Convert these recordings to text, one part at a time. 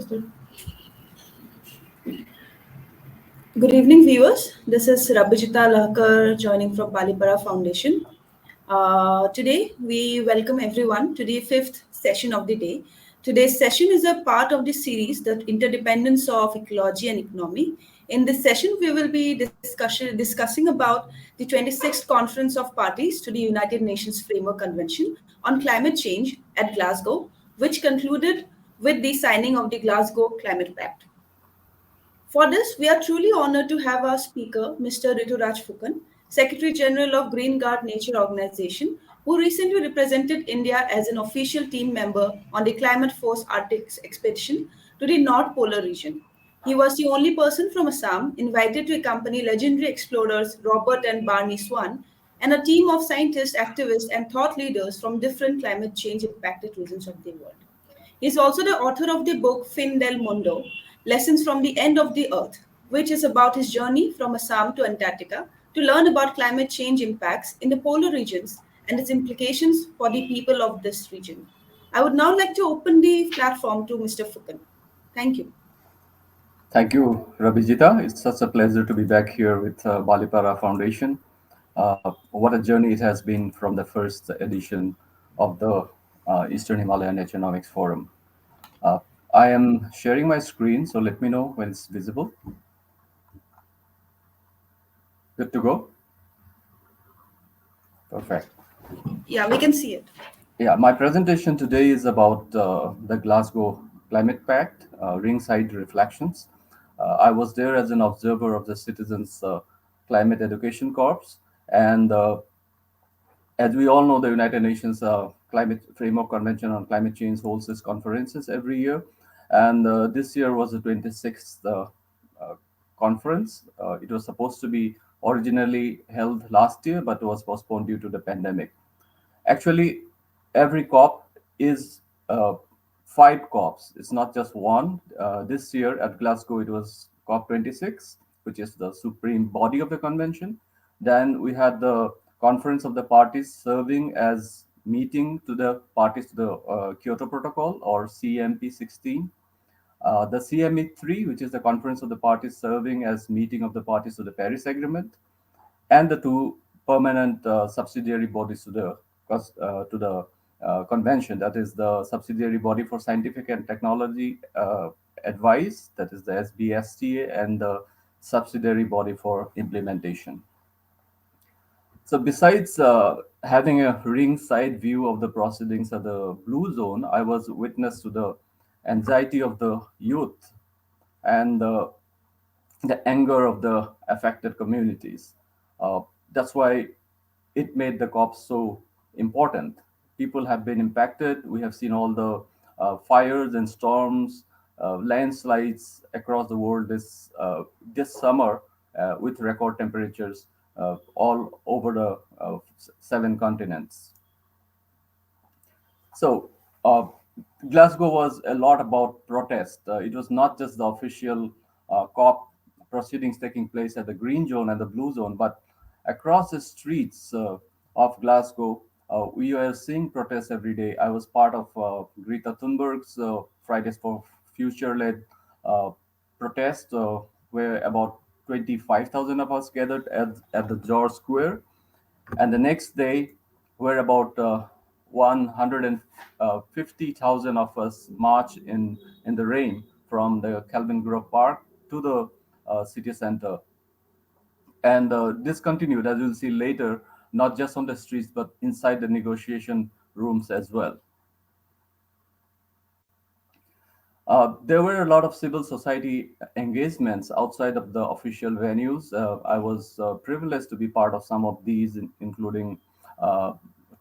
Posted. Good evening, viewers. This is Rabijita Lahkar joining from Balipara Foundation. Today, we welcome everyone to the fifth session of the day. Today's session is a part of the series, The Interdependence of Ecology and Economy. In this session, we will be discussing about the 26th Conference of Parties to the United Nations Framework Convention on Climate Change at Glasgow, which concluded with the signing of the Glasgow Climate Pact. For this, we are truly honored to have our speaker, Mr. Rituraj Fukan, Secretary General of Green Guard Nature Organization, who recently represented India as an official team member on the Climate Force Arctic expedition to the North Polar region. He was the only person from Assam invited to accompany legendary explorers Robert and Barney Swan and a team of scientists, activists, and thought leaders from different climate change impacted regions of the world. He is also the author of the book Fin del Mundo, Lessons from the End of the Earth, which is about his journey from Assam to Antarctica to learn about climate change impacts in the polar regions and its implications for the people of this region. I would now like to open the platform to Mr. Fukan. Thank you. Thank you, Rabijita. It's such a pleasure to be back here with Balipara Foundation. What a journey it has been from the first edition of the Eastern Himalayan Economics Forum. Uh, I am sharing my screen, so let me know when it's visible. Good to go? Perfect. Yeah, we can see it. Yeah, my presentation today is about the Glasgow Climate Pact, Ringside Reflections. I was there as an observer of the Citizens Climate Education Corps, and as we all know, the United Nations Climate Framework Convention on Climate Change holds its conferences every year, and this year was the 26th conference. It was supposed to be originally held last year, but was postponed due to the pandemic. Actually, every COP is five COPs. It's not just one. This year at Glasgow, it was COP 26, which is the supreme body of the convention. Then we had the Conference of the Parties serving as meeting to the parties to the Kyoto Protocol or CMP 16. The CME 3, which is the Conference of the Parties serving as meeting of the parties to the Paris Agreement, and the two permanent subsidiary bodies to the convention, that is the subsidiary body for scientific and technology advice, that is the SBSTA, and the subsidiary body for implementation. So besides having a ringside view of the proceedings of the blue zone, I was witness to the anxiety of the youth and the anger of the affected communities. Uh, that's why it made the COP so important. People have been impacted. We have seen all the fires and storms, landslides across the world this summer with record temperatures all over the seven continents. So, Glasgow was a lot about protest. It was not just the official COP proceedings taking place at the green zone and the blue zone, but across the streets of Glasgow, we were seeing protests every day. I was part of Greta Thunberg's Fridays for Future led uh, protest, where about 25,000 of us gathered at the George Square, and the next day were about 150,000 of us march in the rain from the Calvin Grove Park to the city center. And this continued, as you'll see later, not just on the streets, but inside the negotiation rooms as well. There were a lot of civil society engagements outside of the official venues. I was privileged to be part of some of these, including uh,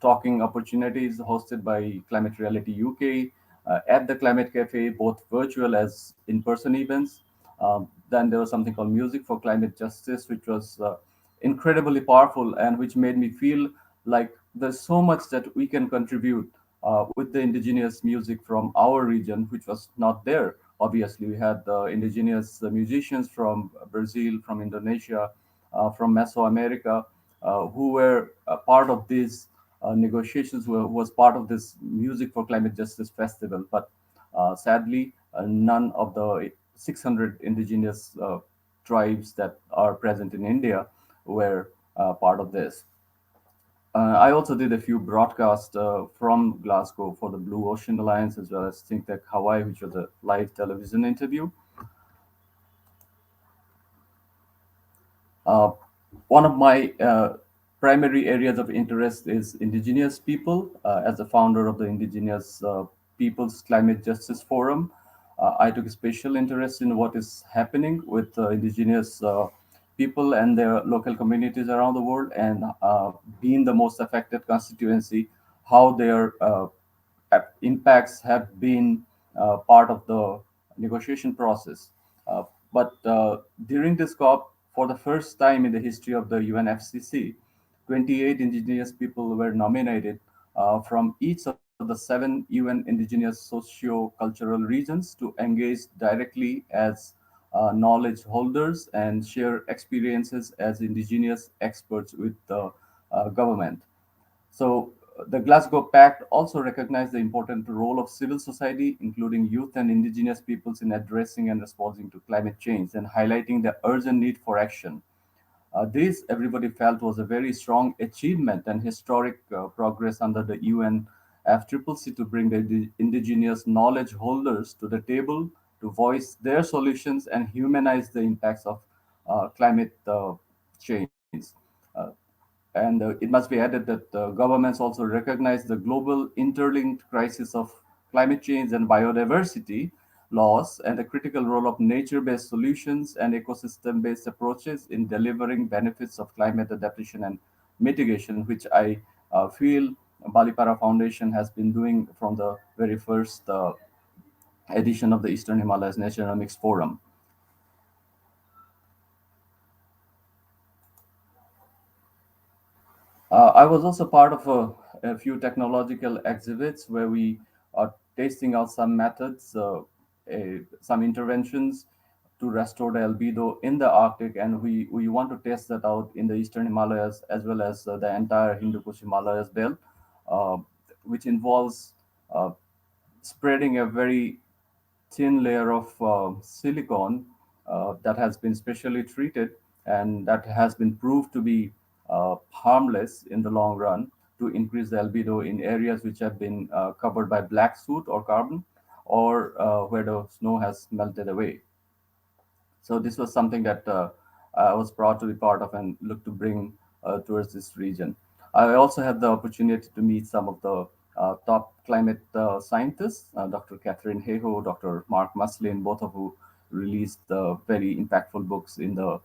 talking opportunities hosted by Climate Reality UK, at the Climate Cafe, both virtual as in person events. Then there was something called Music for Climate Justice, which was incredibly powerful and which made me feel like there's so much that we can contribute with the indigenous music from our region, which was not there. Obviously, we had indigenous musicians from Brazil, from Indonesia, from Mesoamerica, who were part of these negotiations, who was part of this Music for Climate Justice festival. But sadly, none of the 600 indigenous tribes that are present in India were part of this. I also did a few broadcasts from Glasgow for the Blue Ocean Alliance as well as Think Tech Hawaii, which was a live television interview. Uh, One of my primary areas of interest is Indigenous people. As the founder of the Indigenous Peoples Climate Justice Forum, I took a special interest in what is happening with Indigenous people and their local communities around the world, and being the most affected constituency, how their impacts have been part of the negotiation process. Uh, but during this COP, for the first time in the history of the UNFCCC, 28 indigenous people were nominated from each of the 7 UN indigenous socio-cultural regions to engage directly as knowledge holders and share experiences as indigenous experts with the government. So the Glasgow Pact also recognized the important role of civil society, including youth and indigenous peoples, in addressing and responding to climate change and highlighting the urgent need for action. This, everybody felt, was a very strong achievement and historic progress under the UNFCCC to bring the indigenous knowledge holders to the table to voice their solutions and humanize the impacts of climate change. Uh, and it must be added that governments also recognize the global interlinked crisis of climate change and biodiversity loss and the critical role of nature based solutions and ecosystem based approaches in delivering benefits of climate adaptation and mitigation, which I feel Balipara Foundation has been doing from the very first edition of the Eastern Himalayas Naturonomics Forum. I was also part of a few technological exhibits where we are testing out some methods, some interventions to restore the albedo in the Arctic, and we want to test that out in the Eastern Himalayas as well as the entire Hindu Kush Himalayas belt, uh, which involves uh, spreading a very thin layer of silicon that has been specially treated and that has been proved to be harmless in the long run to increase the albedo in areas which have been covered by black soot or carbon or where the snow has melted away. So this was something that I was proud to be part of and look to bring towards this region. I also had the opportunity to meet some of the top climate scientists, Dr. Catherine Hayhoe, Dr. Mark Muslin, both of who released very impactful books in the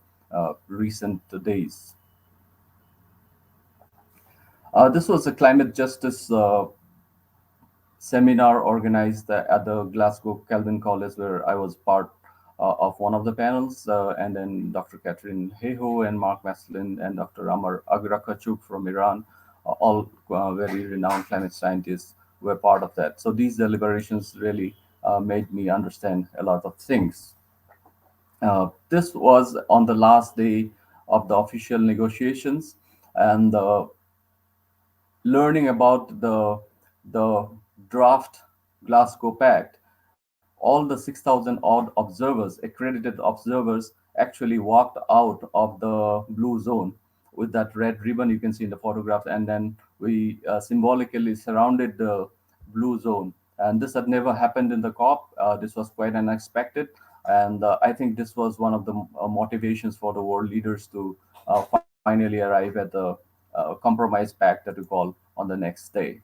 recent days. This was a climate justice seminar organized at the Glasgow Calvin College, where I was part of one of the panels, and then Dr. Catherine Hayhoe and Mark Maslin and Dr. Amar Agrakachuk from Iran, all very renowned climate scientists, were part of that. So these deliberations really made me understand a lot of things. This was on the last day of the official negotiations, and learning about the draft Glasgow Pact, all the 6,000 odd observers, accredited observers, actually walked out of the blue zone with that red ribbon you can see in the photograph, and then we symbolically surrounded the blue zone. And this had never happened in the COP. This was quite unexpected, and I think this was one of the motivations for the world leaders to finally arrive at the compromise pact that we call on the next day.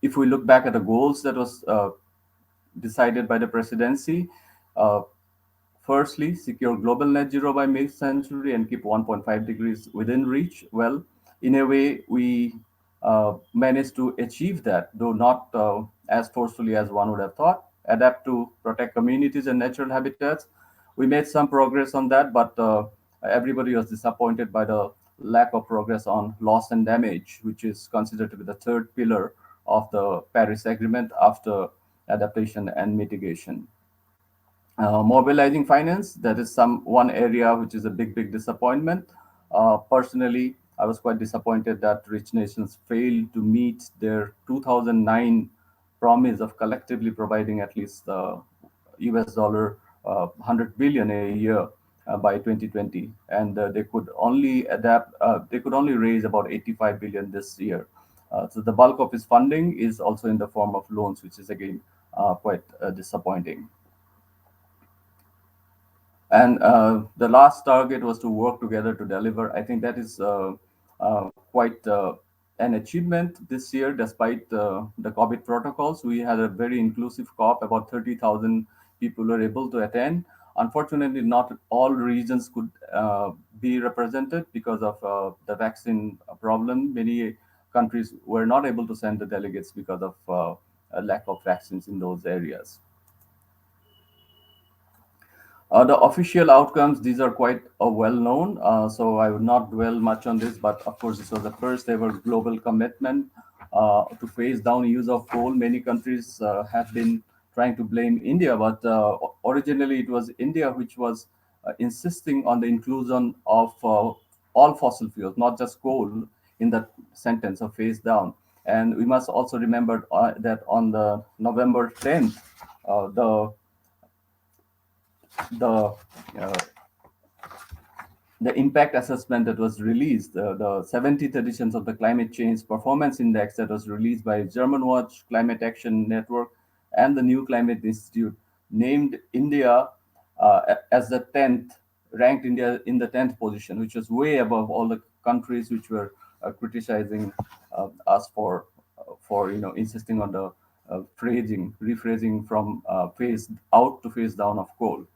If we look back at the goals that was decided by the presidency, uh, firstly, secure global net zero by mid-century and keep 1.5 degrees within reach. Well, in a way, we managed to achieve that, though not as forcefully as one would have thought. Adapt to protect communities and natural habitats. We made some progress on that, but everybody was disappointed by the lack of progress on loss and damage, which is considered to be the third pillar of the Paris Agreement after adaptation and mitigation. Mobilizing finance, that is some one area which is a big disappointment. Personally, I was quite disappointed that rich nations failed to meet their 2009 promise of collectively providing at least US dollar 100 billion a year by 2020, and they could only raise about 85 billion this year. So the bulk of his funding is also in the form of loans, which is again quite disappointing. And the last target was to work together to deliver. I think that is quite an achievement this year, despite the COVID protocols. We had a very inclusive COP. About 30,000 people were able to attend. Unfortunately, not all regions could be represented because of the vaccine problem. Many countries were not able to send the delegates because of a lack of vaccines in those areas. The official outcomes, these are quite well known, so I would not dwell much on this, but of course, this was the first ever global commitment to phase down use of coal. Many countries have been trying to blame India, but originally it was India which was insisting on the inclusion of all fossil fuels, not just coal, in that sentence of phase down. And we must also remember that on the November 10th, the the uh, the impact assessment that was released, the 70th editions of the Climate Change Performance Index that was released by German Watch, Climate Action Network, and the New Climate Institute, named India as the 10th, ranked India in the 10th position, which was way above all the countries which were criticizing us for insisting on the rephrasing from phase out to phase down of coal.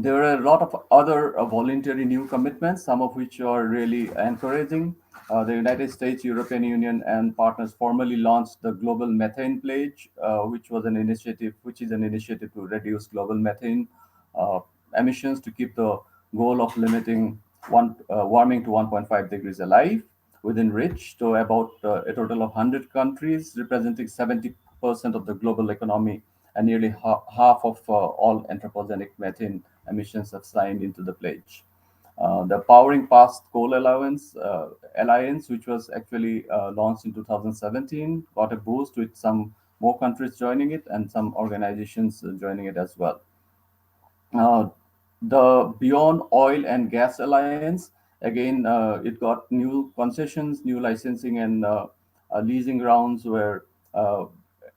There are a lot of other voluntary new commitments, some of which are really encouraging. The United States, European Union, and partners formally launched the Global Methane Pledge, which is an initiative to reduce global methane uh, emissions to keep the goal of limiting warming to 1.5 degrees alive within reach to about a total of 100 countries, representing 70% of the global economy and nearly half of all anthropogenic methane emissions have signed into the pledge. The Powering Past Coal Alliance, which was actually launched in 2017, got a boost with some more countries joining it and some organizations joining it as well. Uh, the Beyond Oil and Gas Alliance, again, it got new concessions, new licensing, and leasing rounds were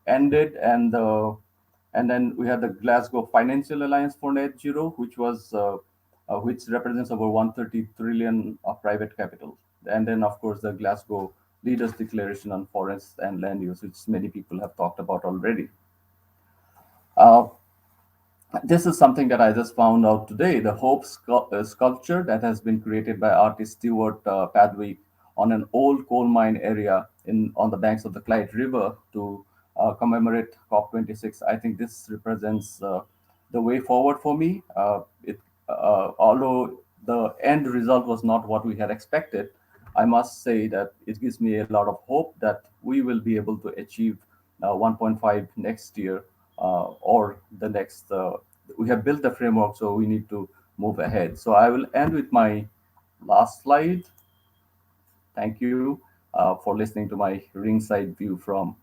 ended, and then we had the Glasgow Financial Alliance for Net Zero, which represents over 130 trillion of private capital, and then of course the Glasgow Leaders Declaration on Forest and Land Use, which many people have talked about already. Uh, this is something that I just found out today. The Hope sculpture that has been created by artist Stewart Padwick on an old coal mine area on the banks of the Clyde River to commemorate COP26. I think this represents the way forward for me. Although the end result was not what we had expected, I must say that it gives me a lot of hope that we will be able to achieve 1.5 next year or the next. We have built the framework, so we need to move ahead. So I will end with my last slide. Thank you for listening to my ringside view from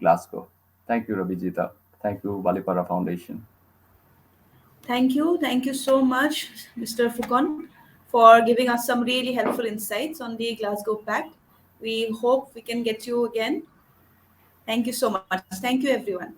Glasgow. Thank you, Rabijita. Thank you, Balipara Foundation. Thank you so much, Mr. Fukon, for giving us some really helpful insights on the Glasgow Pact. We hope we can get you again. Thank you so much. Thank you, everyone.